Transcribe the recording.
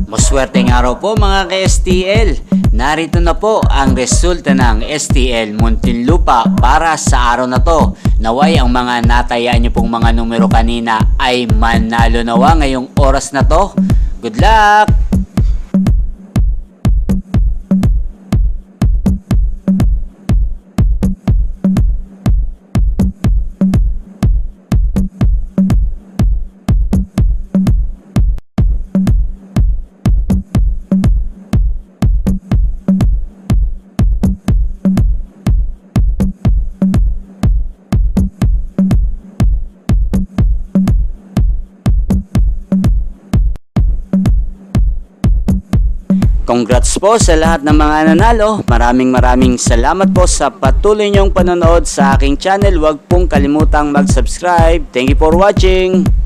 Maswerteng araw po mga ka-STL. Narito na po ang resulta ng STL Muntinlupa para sa araw na to. Naway ang mga natayaan nyo pong mga numero kanina ay manalo nawa ngayong oras na to. Good luck! Congrats po sa lahat ng mga nanalo. Maraming salamat po sa patuloy niyong panonood sa aking channel. Huwag pong kalimutang mag-subscribe. Thank you for watching.